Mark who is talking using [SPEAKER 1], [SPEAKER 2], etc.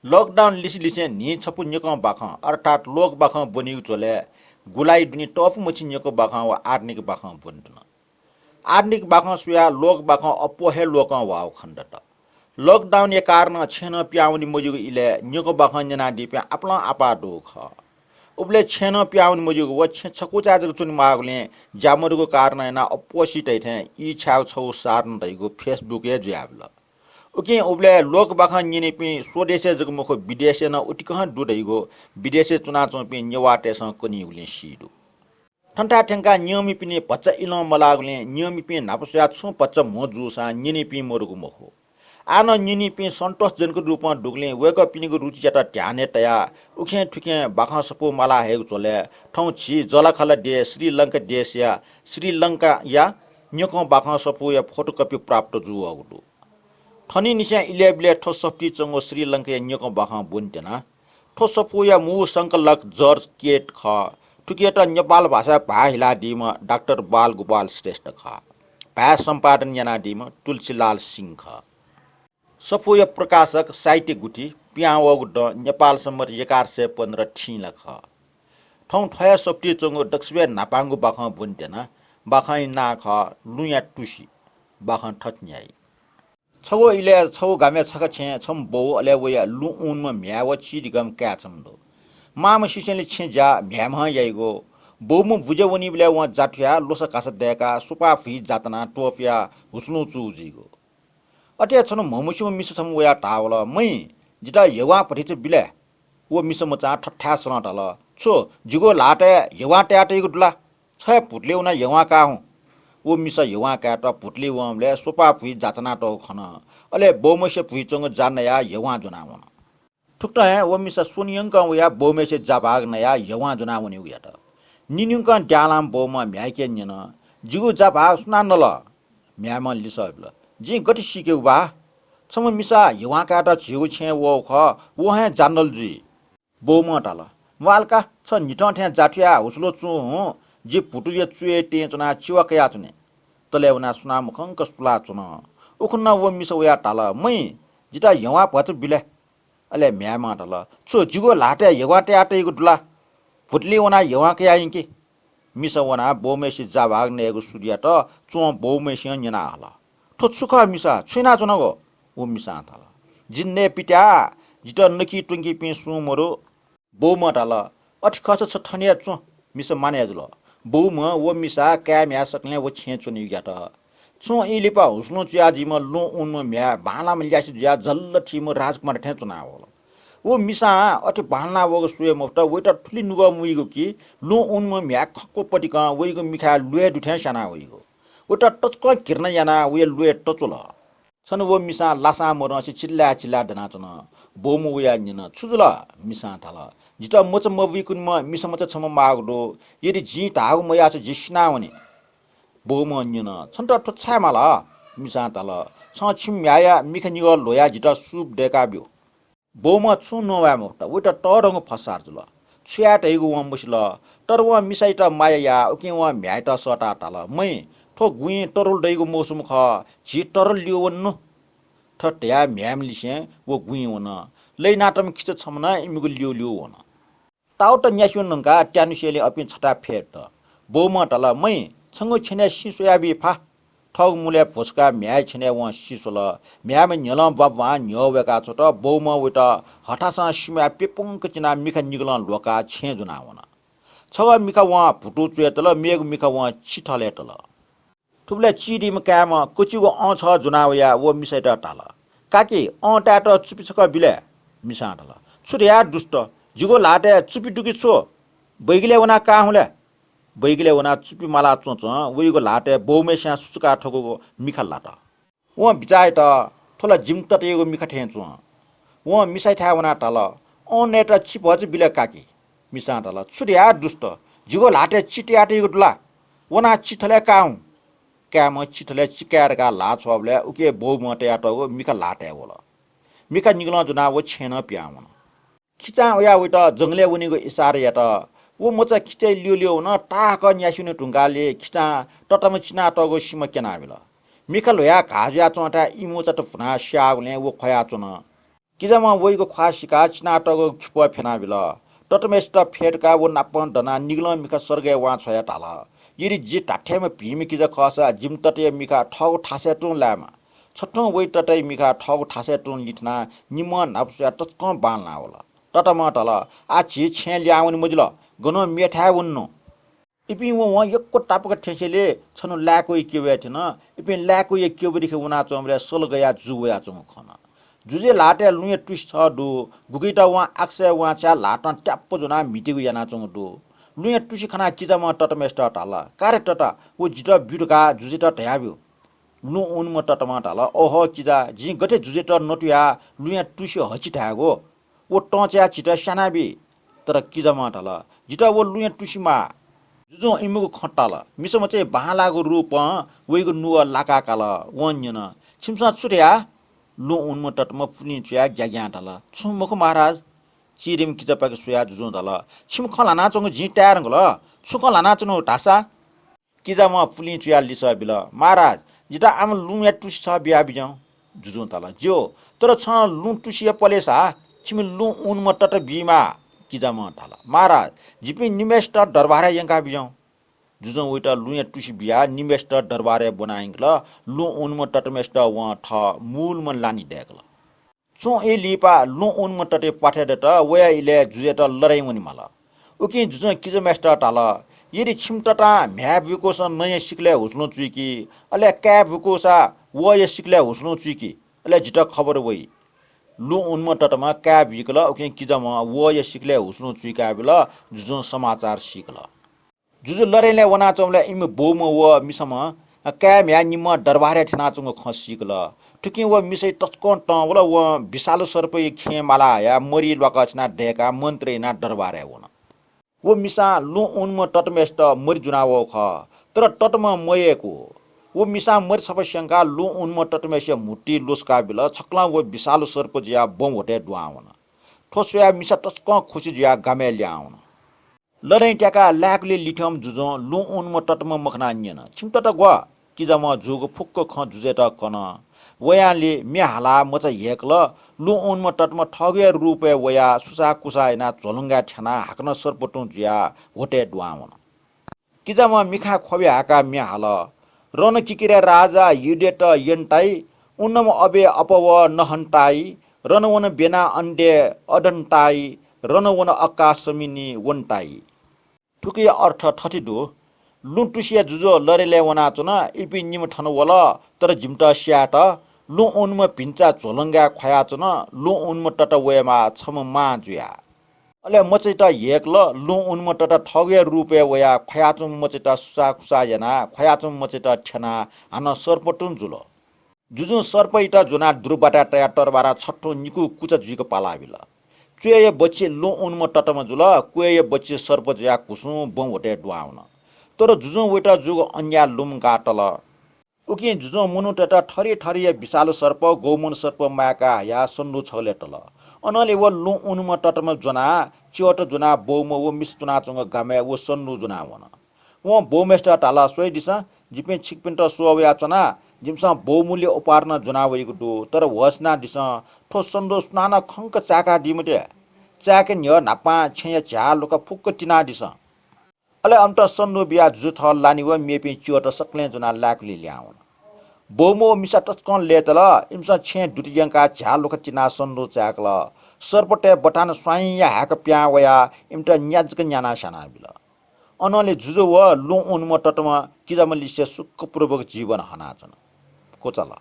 [SPEAKER 1] lockdown लिसी नि छपु न्यक बाख अर्थात लोक बाख बनिउ चोले गुलाई दुनी टफ मछि न्यक बाख वा आर्निक बाख बन्दन आर्निक बाख सुया लोक बाख अपोहे लोक वाव खण्डत लकडाउन ये कारण छेन प्याउनी मजुग इले न्यक बाख जना दिप्या आपला आपा दुख उबले छेन प्याउनी मजुग व छको चाजक चुन मागले जामरुको कारण ना अपोसिट थे ई छाउ छौ सार्न दैगो फेसबुक ए ज्याबल उके उबले लोक बाखा निने पि स्वदेशे जग मुख विदेशे न उटिकह दुदैगो विदेशे चुना चोपि न्यवाटे स कनि उले सिडु ठन्टा ठेंका नियमी पिने पच्च इलो मलागले नियमी पि नापसया छु पच्च मोजुसा निने पि मोरुगु मखो आन निने पि सन्तोष जनको रूपमा डुगले वेक पिनिगु रुचि जटा ध्याने तया उखे ठुके बाखा सपो मला हेगु चोले ठौ छि जलखल दे श्रीलंका देश या श्रीलंका या न्यको बाखा सपो या फोटोकपी प्राप्त जु अगुदु थनी निस्या इलेबले ठोसप्टी चंगो श्रीलंका न्यक बाखा बुन्तेना ठोसपु या मु संकलक जर्ज केट ख टुकेटा नेपाल भाषा भाहिला दिम डाक्टर बाल गोपाल श्रेष्ठ ख भा सम्पादन याना दिम तुलसीलाल सिंह ख सफु या प्रकाशक साहित्य गुठी प्यावग ड नेपाल सम्मत 1115 ठिल ख ठौ ठया सप्टी चंगो दक्षबे नापांगु बाखा बुन्तेना बाखाइ ना ख लुया टुसी बाखा ठट्न्याई छगो इले छगो गामे छक छे छम बौ अले वया लु उन म म्याव चिदिगम क्या छमदो माम शिशनले छे जा म्याम याइगो बोम बुजवनी बले व जाठ्या लोस कास देका सुपा फी जातना टोफिया हुस्नु चुजिगो अटे छन ममुसु मिस छम वया टावल मै जिता यवा पठिच बिले वो मिस मचा ठठ्ठा सनटल छो जिगो लाटे यवा ट्याटेगो दुला छ पुटले उना यवा का हूं वो मिसा यवा काट पुटली वमले सोपा फुई जातना तो खन अले बोमसे फुई चंग जानया यवा जुनावन ठुक्टा है वो मिसा सुनियंक वया बोमसे जाभाग नया यवा जुनावन उया त निनियंक ड्यालाम बोम म्याके निन जिगु जाभाग सुनानल म्याम लिसबल जी गति सिके बा छम मिसा यवा काट जिगु छे वो ख वो हे जानल जी बोम टाल वालका छ निट ठ्या जाठ्या उसलो चु जी पुटुले चुए टे चुना चिवाकया चुने तले उना सुना मुखंक सुला चुन उखुन्ना वो मिस वया टाल मै जिता यवा पच बिले अले म्यामा टाल छु जिगो लाटे यवाटे आटेगु दुला फुटली उना यवा कया इंके मिस वना बोमेसी जाभाग नेगु सुडिया त चो बोमेसी न्यना हला ठो सुख मिसा छुना चुनगो वो मिसा टाल जिन्ने पिट्या जिता नकी टुंगी पे सुमरो बोम टाल अठ खस छ ठनिया चो मिस माने जुल बोम वो मिसा क्या म्या सकले वो छे चुनि ग्याट छु इलिपा हुस्नु च्याजी म लो उन म्या बाला म ल्यासी ज्या जल्ल ठिम राजकुमार ठे चुनाव वो मिसा अति बालना वो सुए मोट वेटा ठुली नुग मुइगो कि लो उन म म्या खक्को पटिका वेगो मिखा लुए दुठे साना होइगो वेटा टचको किर्न याना वे लुए टचुल छन वो मिसा लासा मरसी चिल्ला चिल्ला दना चन बोम वया निन छुजुला मिसा थाल जिता मच मविकुन म मिसा मच छम मागडो यदि जी तागु मया छ जिस्ना वने बोम निन छन्त ठछा माला मिसा थाल छ छिम म्याया मिख निगो लोया जिता सुप डेका बियो बोम छु नवा मोट वेटा टरंग फसार जुल छ्याट हेगु व मुसला तर व मिसाइटा माया उके व म्याटा सटा ताल मै ठो गुइ टरल दैगो मौसम ख जी टरल लियो वन्नु ठट्या म्याम लिसे वो गुइ वन लै नाटम खिच छमना इमिगु लियो लियो वन टाउट न्यास्यो नंका ट्यानुसेले अपि छटा फेट बोम टल मै छंगो छने सिसोया बि फा ठग मुले फुसका म्याय छने व सिसोल म्याम न्यलम बबवा न्यवेका छोट बोम वेटा हठासा सिमा पेपुंक चिना मिखा निगलन लोका छे जुना वन छग मिखा व फुटु चुएतल मेग मिखा व छिठलेटल तुबले चिडिम काम कुचिगो छ जुनावया वो मिसाइटा टाल काकी टाट चुपी छक बिले मिसा टाल छुरिया दुष्ट जिगो लाटे चुपी डुकी छो बैगिले वना का हुले बैगिले वना चुपी माला चोच वइगो लाटे बौमेस्या सुचका ठगोगो मिखा लाटा वो बिचाइ त थोला जिम तटेगो मिखा ठेंचो वो मिसाइ था वना टाल नेट चिपज बिले काकी मिसा टाल छुरिया दुष्ट जिगो लाटे चिटियाटेगो दुला वना चिठले काउ क्या म चिठले चिकार का ला छबले उके बौ मटे आटगो मिखा लाटे बोला मिखा निगला जुना वो छेन प्यावन खिचा या उटा जंगले उनीको इसारे यात वो मचा खिचे लियो लियो न टाक न्यासिने टुंगाले खिचा टटम चिना टगो सिम केना बेला मिखा लोया घाजया चोटा इमो चट फना स्यागले वो खया चोन किजामा वइको ख्वासिका चिनाटको खिप फेना बिल टटमेस्ट फेटका वो नापन दना निग्ल मिखा सर्गे वा छया टाल यदि जे टाठेमा भीम किजा खसा जिम तटे मिखा ठगु ठासे टुन लामा छट्टो वइ तटे मिखा ठगु ठासे टुन लिठना निम नाप्सया टचक बालना होला टटमा टल आ छि छे ल्याउन मुजल गनो मेठा उन्नो इपि व यक्को टापक ठेसेले छनु ल्याको इक्यो थिन इपि ल्याको इक्यो बिखे उना चमरे सल गया जुया चम खना जुजे लाटे लुए ट्विस्ट छ दु गुगिटा वा आक्से वा चा लाटन ट्याप्प जुना मिटिगु याना चंग दु लुए टुसी खना किजामा टटमेस्ट टाला कारे टटा वो जिटा बिडका जुजे ट ढयाब्यो लु उनमा टटमा टाला ओहो किजा जि गटे जुजे ट नटुया लुए टुसी हचि ढागो वो टच्या छिटा सानाबी तर किजामा टाला जिटा वो लुए टुसीमा जुजो इमुगु खट्टाला मिसम चाहिँ बालागु रूप वइगु नुवा लाका काला वन्यन छिमसा छुट्या लु उनमा टटमा पुनि च्या ग्याग्या टाला छुमको महाराज चिरिम किजपाके सुया जुजो टाला छिम खलाना चंग जि टायर गल छुखलाना चनो ढासा किजामा पुनि च्या लिसा बिल महाराज जिटा आम लुया टुस छ बिया बिजौ जुजो टाला जो तर छ लु टुसिया पलेसा छिम लु उनमा टट बिमा किजामा टाला महाराज जिपि निमेस्ट दरबारे यंका बिजौ जुजो उइटा लुया टुसी बिया निमेस्ट दरबारे बनाइंगल लु उनमा टटमेस्ट वा ठ मूल मन लानी डेगल सो ए लिपा लु उनमा टटे पाठे दट वया इले जुजेट लराइ मनि माला उकि जुजो किजमेस्ट टाला यदि छिमटटा म्याब विकोस नय सिक्ले हुस्लो चुकी अले क्याब विकोसा व य सिक्ले हुस्लो चुकी अले जिटा खबर वइ लु उनमा टटमा क्याब विकल उकि किजमा व य सिक्ले हुस्लो चुका बिल जुजो समाचार सिकल जुजु लरेले वना चमले इम बोम व मिसम क्या म्या निम दरबारे ठना चंग खसिकल ठुकी व मिसै टचकोन ट वला व विशाल सर्प खे माला या मरी लकछना डेका मन्त्री ना दरबारे वन वो मिसा लु उनमा टटमेस्ट मरि जुनावो ख तर टटमा मयेको वो मिसा मरि सपशंका लु उनमा टटमेस्ट मुट्टी लोसका बिल छक्ला व विशाल सर्प जिया बम होटे दुआवन ठोसया मिसा टचको खुसी जिया गामे ल्याउन लरै ट्याका ल्याकले लिठम जुजो लु उनमा टटमा मखना न्यन छिमटट ग्वा किजामा जुग फुक्क ख जुजेट कन वयाले म्याहाला मच हेकल लु उनमा टटमा ठगे रुपे वया सुसा कुसाइना झोलुङ्गा छना हाक्न सर्पटु जिया होटे दुआवन किजामा मिखा खबे हाका म्याहाल रन किकिरा राजा युडेट यन्टाई उन्नम अबे अपव नहन्टाई रनवन बेना अन्डे अडन्टाई रनवन आकाशमिनी वन्टाई ठुकी अर्थ ठठिदो लुटुसिया जुजो लरेले वना चुना इपि निम ठन वला तर जिमटा स्याट लु उन्म पिन्चा झोलंगा खया चुना लु उन्म टट वेमा छम मा जुया अले मचैटा हेकल लु उन्म टट ठगे रुपे वया खया चुम मचैटा सुसा खुसा जना खया चुम मचैटा छना हान सर्पटुन जुलो जुजु सर्पइटा जुना द्रुबाटा टयाटर बारा छट्टो निकु कुचा जुइको पालाबिला चुए बच्चे लो उन्म टटमा जुल कुए बच्चे सर्प जया कुसु बम होटे दुआउन तर जुजो वेटा जुग अन्या लुम गाटल उकि जुजो मुनु टटा ठरी ठरी विशाल सर्प गौमन सर्प माका या सन्डु छले टल अनले व लो उन्म टटमा जना चिवट जना बौम व मिस्तुना चंग गामे व सन्डु जना वन व बौमेस्टा टाला सोइ दिस जिपे छिकपिन्ट सोवया चना जिमसा बहुमूल्य उपार्न जनावइको दो तर वसना दिस ठो सन्दो स्नाना खंक चाका दिमटे चाके न्य नापा छय झा लोक फुक्क टिना दिस अले अम्ट सन्दो बिया जुथ लानी व मेपि चिवट सक्ले जना लाकली ल्याउन बहुमो मिसा टस्कन लेतल इमसा छे दुटियंका झा लोक टिना सन्दो चाकल सर्पटे बटान स्वाइया हाक प्या वया इमट न्याजक न्याना साना बिल अनले जुजो व लो उन्म टटमा किजाम लिसे सुखपूर्वक जीवन हनाचन कोचला